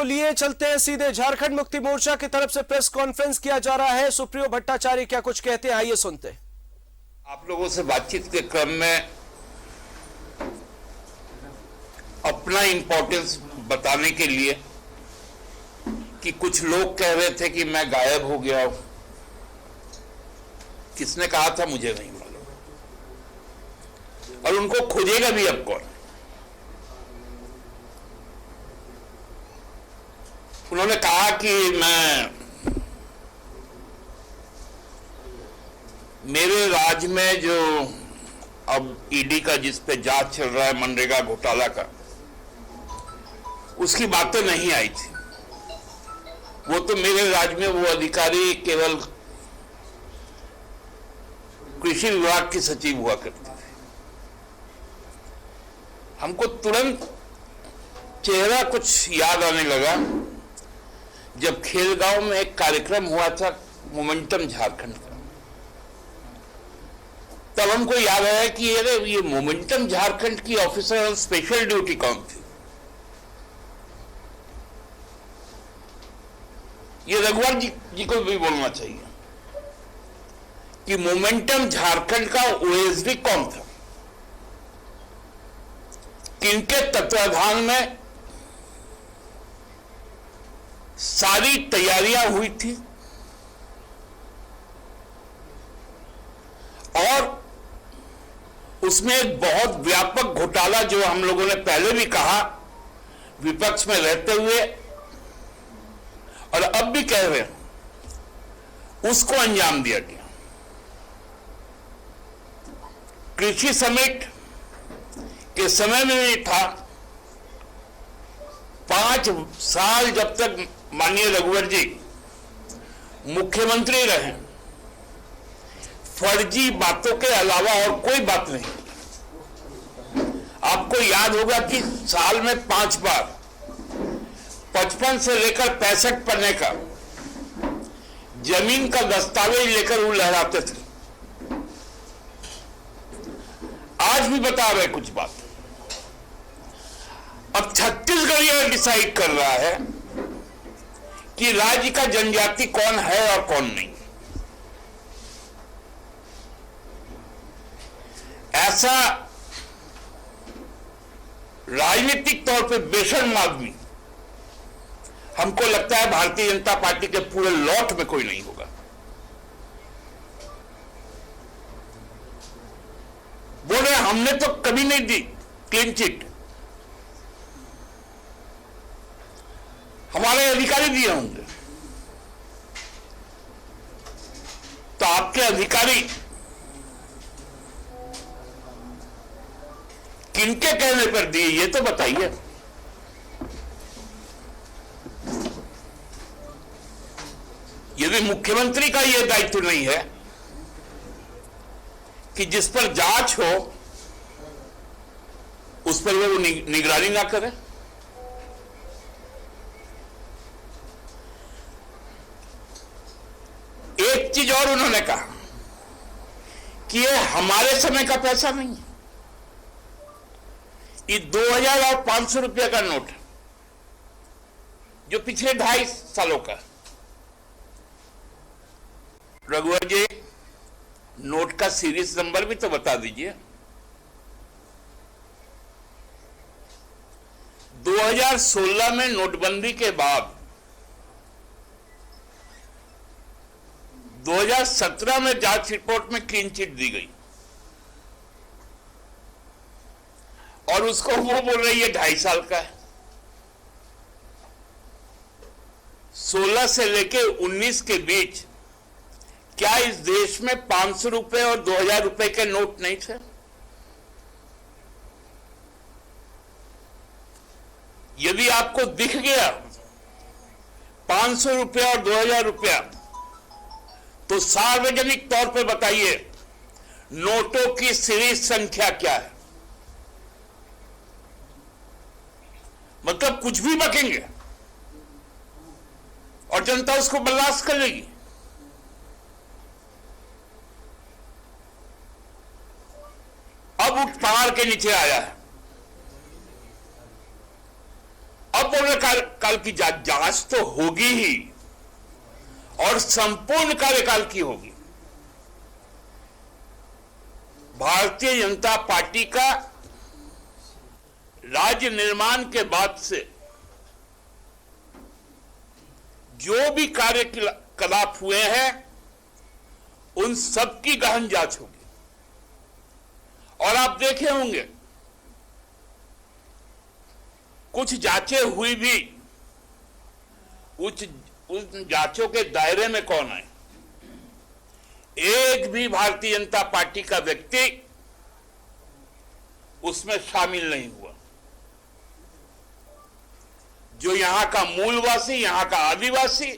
को लिए चलते हैं सीधे झारखंड मुक्ति मोर्चा की तरफ से प्रेस कॉन्फ्रेंस किया जा रहा है। सुप्रियो भट्टाचार्य क्या कुछ कहते हैं, आइए सुनते हैं। आप लोगों से बातचीत के क्रम में अपना इंपॉर्टेंस बताने के लिए कि कुछ लोग कह रहे थे कि मैं गायब हो गया हूं। किसने कहा था मुझे नहीं मालूम, और उनको खोजेगा भी अब कौन। उन्होंने कहा कि मेरे राज्य में जो अब ईडी का जिस पे जांच चल रहा है मनरेगा घोटाला का, उसकी बातें नहीं आई थी। वो तो मेरे राज्य में वो अधिकारी केवल कृषि विभाग की सचिव हुआ करते थे। हमको तुरंत चेहरा कुछ याद आने लगा जब खेलगांव में एक कार्यक्रम हुआ था मोमेंटम झारखंड का। तब हमको याद आया कि ये मोमेंटम झारखंड की ऑफिसर ऑन स्पेशल ड्यूटी कौन थी। ये रघुवर जी को भी बोलना चाहिए कि मोमेंटम झारखंड का ओएसडी कौन था, किनके तत्वाधान में सारी तैयारियां हुई थी, और उसमें एक बहुत व्यापक घोटाला जो हम लोगों ने पहले भी कहा विपक्ष में रहते हुए और अब भी कह रहे हैं, उसको अंजाम दिया गया। कृषि समिट के समय में भी था। 5 साल जब तक माननीय रघुवर जी मुख्यमंत्री रहे, फर्जी बातों के अलावा और कोई बात नहीं। आपको याद होगा कि साल में 5 बार 55 से लेकर 65 पन्ने का जमीन का दस्तावेज लेकर वो लहराते थे। आज भी बता रहे कुछ बात। अब छत्तीसगढ़ यह डिसाइड कर रहा है कि राज्य का जनजाति कौन है और कौन नहीं। ऐसा राजनीतिक तौर पे बेशर्म आदमी हमको लगता है भारतीय जनता पार्टी के पूरे लॉट में कोई नहीं होगा। बोल रहे हमने तो कभी नहीं दी क्लीन चिट, हमारे अधिकारी दिए होंगे। तो आपके अधिकारी किनके कहने पर दिए ये तो बताइए। यदि मुख्यमंत्री का यह दायित्व नहीं है कि जिस पर जांच हो उस पर वो निगरानी ना करे। एक चीज और उन्होंने कहा कि ये हमारे समय का पैसा नहीं है, ये 2000 और 500 रुपये का नोट है जो पिछले 2.5 सालों का। रघुवर जी, नोट का सीरीज नंबर भी तो बता दीजिए। 2016 में नोटबंदी के बाद 2017 में जांच रिपोर्ट में क्लीन चिट दी गई, और उसको वो बोल रही है 2.5 साल का है। 16 से लेके 19 के बीच क्या इस देश में 500 रुपए और 2000 रुपए के नोट नहीं थे? यदि आपको दिख गया 500 रुपया और 2000 रुपया, तो सार्वजनिक तौर पर बताइए नोटों की सीरीज संख्या क्या है। मतलब कुछ भी बकेंगे और जनता उसको बर्दाश्त कर लेगी। अब उठ पहाड़ के नीचे आया है। अपूर्णकाल की जांच तो होगी ही और संपूर्ण कार्यकाल की होगी। भारतीय जनता पार्टी का राज्य निर्माण के बाद से जो भी कार्यकलाप हुए हैं उन सब की गहन जांच होगी। और आप देखे होंगे कुछ जांचें हुई भी, उन जांचों के दायरे में कौन है? एक भी भारतीय जनता पार्टी का व्यक्ति उसमें शामिल नहीं हुआ। जो यहां का मूलवासी, यहां का आदिवासी,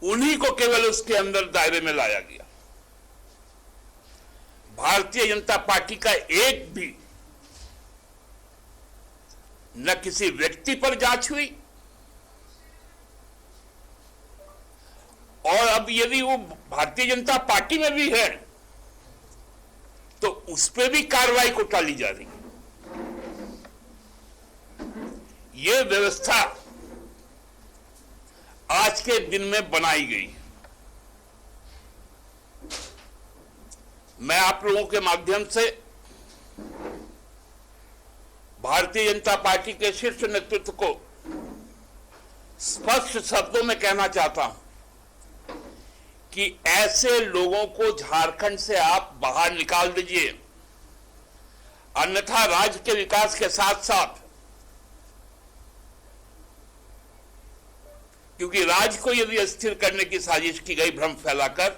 उन्हीं को केवल उसके अंदर दायरे में लाया गया। भारतीय जनता पार्टी का एक भी न किसी व्यक्ति पर जांच हुई, और अब यदि वो भारतीय जनता पार्टी में भी है तो उस पर भी कार्रवाई को टाली जा रही है। ये व्यवस्था आज के दिन में बनाई गई। मैं आप लोगों के माध्यम से भारतीय जनता पार्टी के शीर्ष नेतृत्व को स्पष्ट शब्दों में कहना चाहता हूं कि ऐसे लोगों को झारखंड से आप बाहर निकाल दीजिए, अन्यथा राज्य के विकास के साथ साथ, क्योंकि राज्य को यदि अस्थिर करने की साजिश की गई भ्रम फैलाकर,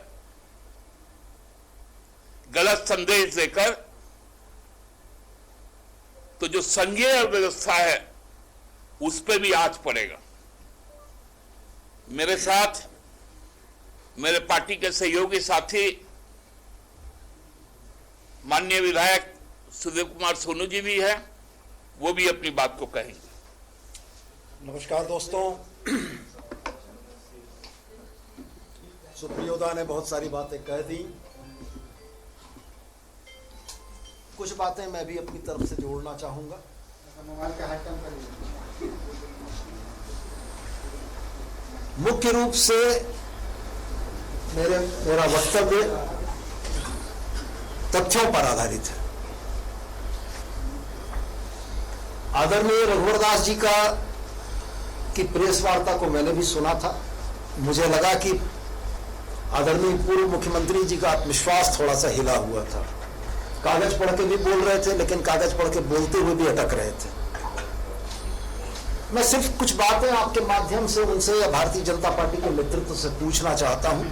गलत संदेश देकर, तो जो संघीय व्यवस्था है उस पर भी आंच पड़ेगा। मेरे साथ मेरे पार्टी के सहयोगी साथी माननीय विधायक सुदेव कुमार सोनू जी भी हैं, वो भी अपनी बात को कहेंगे। नमस्कार दोस्तों, सुप्रियोदा ने बहुत सारी बातें कह दी। कुछ बातें मैं भी अपनी तरफ से जोड़ना चाहूंगा। मुख्य रूप से मेरा वक्तव्य तथ्यों पर आधारित है। आदरणीय रघुवर दास जी की प्रेस वार्ता को मैंने भी सुना था। मुझे लगा कि आदरणीय पूर्व मुख्यमंत्री जी का आत्मविश्वास थोड़ा सा हिला हुआ था। कागज पढ़ के भी बोल रहे थे, लेकिन कागज पढ़ के बोलते हुए भी अटक रहे थे। मैं सिर्फ कुछ बातें आपके माध्यम से उनसे या भारतीय जनता पार्टी के नेतृत्व से पूछना चाहता हूं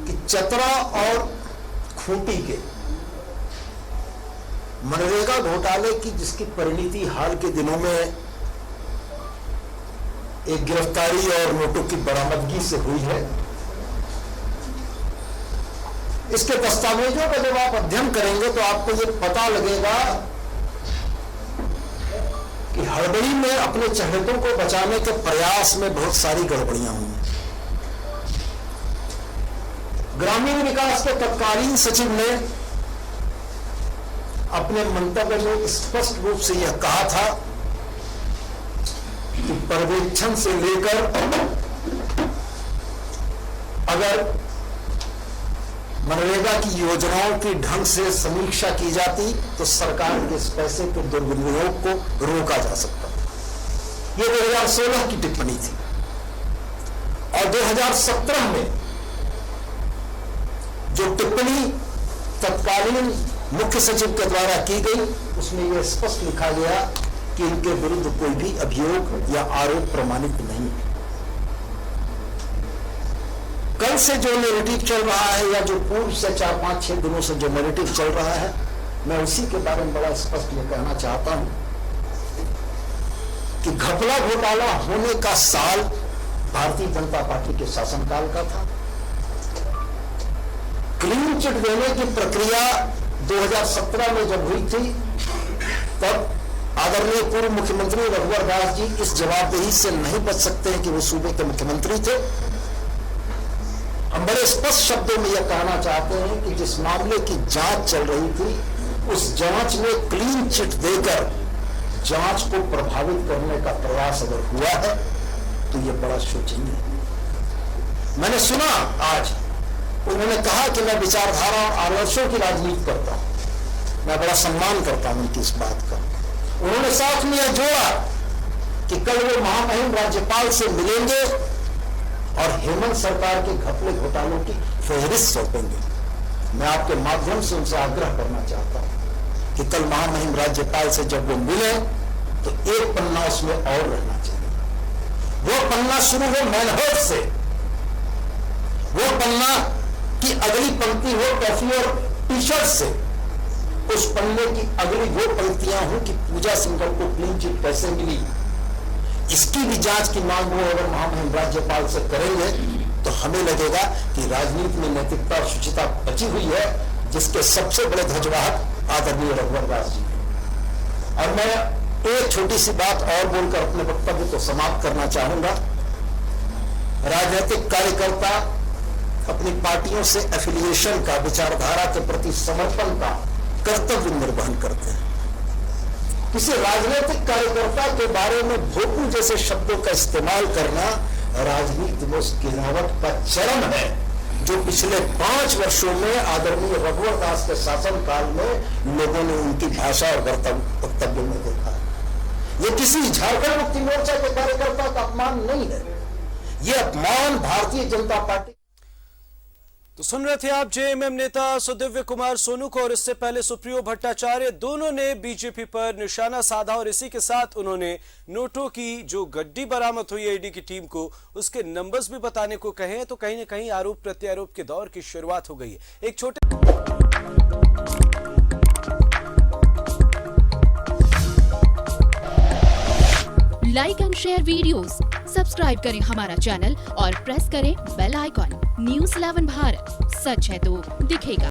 कि चतरा और खूंटी के मनरेगा घोटाले की जिसकी परिणति हाल के दिनों में एक गिरफ्तारी और नोटों की बरामदगी से हुई है, इसके दस्तावेजों का जब आप अध्ययन करेंगे तो आपको ये पता लगेगा कि हड़बड़ी में अपने चहेतों को बचाने के प्रयास में बहुत सारी गड़बड़ियां हुई। ग्रामीण विकास के तत्कालीन सचिव ने अपने मंतव्य में स्पष्ट रूप से यह कहा था कि पर्यवेक्षण से लेकर अगर मनरेगा की योजनाओं की ढंग से समीक्षा की जाती तो सरकार के इस पैसे के दुर्विनियोग को रोका जा सकता। ये 2016 की टिप्पणी थी। और 2017 में जो टिप्पणी तत्कालीन मुख्य सचिव के द्वारा की गई, उसमें यह स्पष्ट लिखा गया कि इनके विरुद्ध कोई भी अभियोग या आरोप प्रमाणित नहीं है। कल से जो नैरेटिव चल रहा है या जो पूर्व से 4-5-6 दिनों से जो नैरेटिव चल रहा है, मैं उसी के बारे में बड़ा स्पष्ट ये कहना चाहता हूं कि घपला घोटाला होने का साल भारतीय जनता पार्टी के शासनकाल का था। क्लीन चिट देने की प्रक्रिया 2017 में जब हुई थी, तब आदरणीय पूर्व मुख्यमंत्री रघुवर दास जी इस जवाबदेही से नहीं बच सकते हैं कि वो सूबे के मुख्यमंत्री थे। हम बड़े स्पष्ट शब्दों में यह कहना चाहते हैं कि जिस मामले की जांच चल रही थी, उस जांच में क्लीन चिट देकर जांच को प्रभावित करने का प्रयास अगर हुआ है तो ये बड़ा शोचनीय है। मैंने सुना आज उन्होंने कहा कि मैं विचारधारा और आदर्शों की राजनीति करता हूं। मैं बड़ा सम्मान करता हूं उनकी इस बात का। उन्होंने साथ में यह जोड़ा कि कल वो महामहिम राज्यपाल से मिलेंगे और हेमंत सरकार के घपले घोटालों की फहरिस्त सौंपेंगे। मैं आपके माध्यम से उनसे आग्रह करना चाहता हूं कि कल महामहिम राज्यपाल से जब वो मिले तो एक पन्ना उसमें और रहना चाहिए। वो पन्ना शुरू हो मैनहर्ट से, वो पन्ना की अगली पंक्ति हो टॉफी और टी शर्ट से, उस पन्ने की अगली वो पंक्तियां हो कि पूजा सिंघल को क्लीन चिट कैसे मिली। इसकी भी जांच की मांग वो अगर महामहिम राज्यपाल से करेंगे तो हमें लगेगा कि राजनीति में नैतिकता और शुचिता बची हुई है, जिसके सबसे बड़े ध्वजवाहक आदरणीय रघुवर दास जी। और मैं एक छोटी सी बात और बोलकर अपने वक्तव्य को समाप्त करना चाहूंगा। राजनीतिक कार्यकर्ता अपनी पार्टियों से एफिलिएशन का, विचारधारा के प्रति समर्पण का कर्तव्य निर्वहन करते हैं। किसी राजनीतिक कार्यकर्ता के बारे में भोपू जैसे शब्दों का इस्तेमाल करना राजनीति में उस गिरावट का चरम है जो पिछले 5 वर्षों में आदरणीय रघुवर दास के शासनकाल में लोगों ने उनकी भाषा और वक्तव्य में देखा है। ये किसी झारखंड मुक्ति मोर्चा के कार्यकर्ता का अपमान नहीं है, ये अपमान भारतीय जनता पार्टी। तो सुन रहे थे आप जेएमएम नेता सुदिव्य कुमार सोनू को, और इससे पहले सुप्रियो भट्टाचार्य, दोनों ने बीजेपी पर निशाना साधा और इसी के साथ उन्होंने नोटों की जो गड्डी बरामद हुई ईडी की टीम को, उसके नंबर्स भी बताने को कहे हैं। तो कहीं न कहीं आरोप प्रत्यारोप के दौर की शुरुआत हो गई है। एक छोटे like and share videos, subscribe करें हमारा चैनल और प्रेस करें बेल आइकॉन। न्यूज़ 11 भारत, सच है तो दिखेगा।